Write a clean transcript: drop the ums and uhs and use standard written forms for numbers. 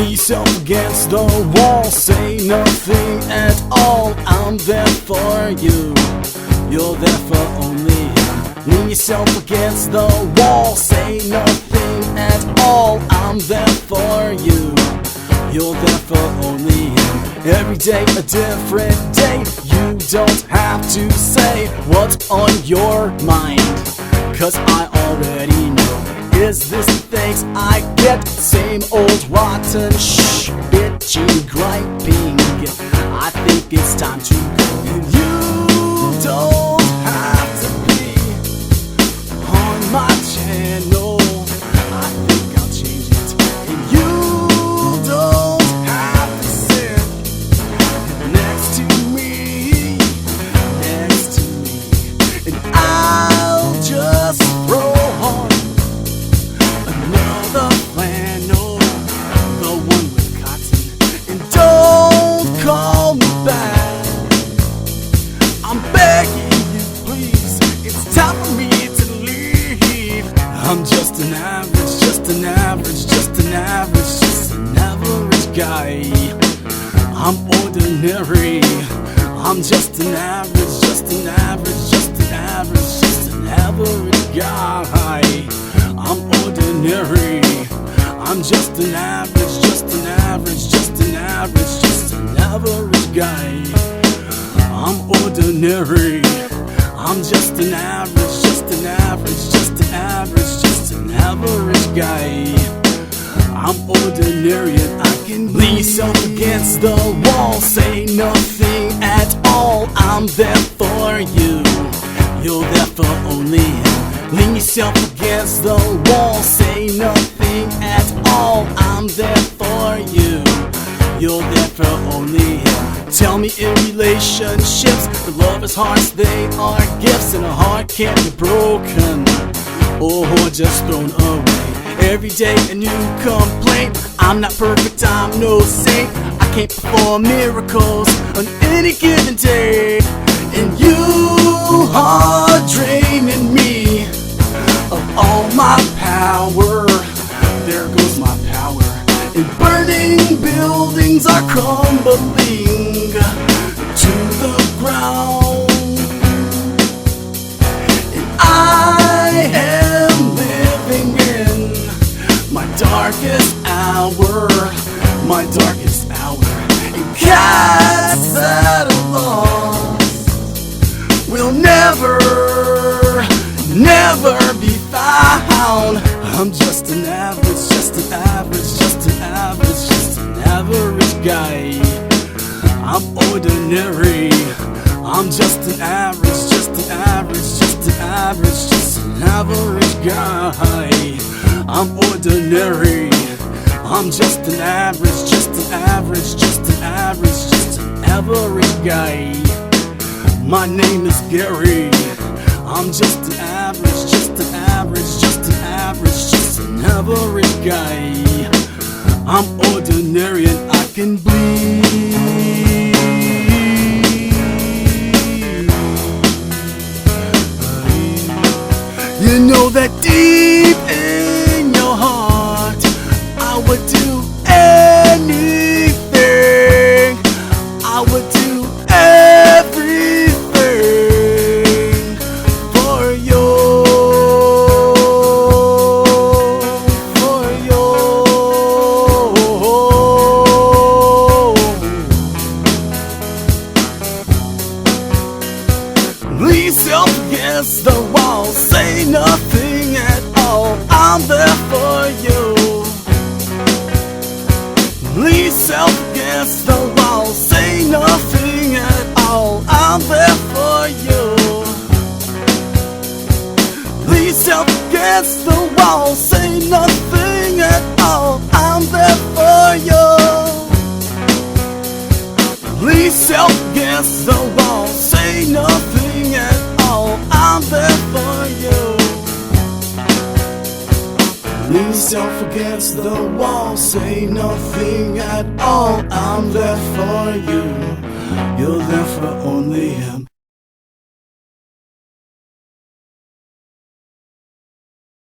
Lean yourself against the wall, say nothing at all. I'm there for you, you're there for only him. Lean yourself against the wall, say nothing at all. I'm there for you, you're there for only him. Every day a different day, you don't have to say what's on your mind, 'cause I already know. Is this the thanks I get? Same old rotten bitching, griping. I think it's time to go. And you don't have to be on my channel, I think I'll change it. And you don't have to sit next to me, and I'll just throw on another flannel, the one with cotton. And don't call me back, I'm begging you please, it's time for me to leave. I'm just an average, just an average, just an average, just an average guy. I'm ordinary, I'm just an average, just an average, just an average, just an average guy. I'm ordinary, I'm just an average, just an average, just an average, just an average guy. I'm ordinary, I'm just an average, just an average, just an average, just an average guy. I'm ordinary and I can lean yourself against the wall, say nothing at all. I'm there for you, you're there for only him. Lean yourself against the wall, say nothing at all. I'm there for you, you're there for only him. Tell me in relationships, the lovers' hearts, they are gifts, and a heart can't be broken or just thrown away. Every day a new complaint, I'm not perfect, I'm no saint. I can't perform miracles on any given day. And you are draining me of all my power. There goes my power. And burning buildings are crumbling to the ground. And I am living in my darkest hour, my darkest hour. And cats that are lost will never, never be found. I'm just an average, just an average, just an average, just an average guy. I'm ordinary, I'm just an average, just an average, just an average, just an average guy. I'm ordinary, I'm just an average, just an average, just an average, just an average guy. My name is Gary, I'm just an average, just an average, just an average, just an average guy. I'm ordinary and I can bleed. You know that deep in your heart, I would do anything, I would do everything for you, for you. Lean yourself against the wall, say nothing at all. I'm there for you. Lean yourself against the wall, say nothing at all. I'm there for you. Lean yourself against the wall, say nothing at all. I'm there for you. Lean yourself against the wall, say nothing at all. I'm there for you. Lean yourself against the wall, say nothing at all. I'm there for you, you're there for only him.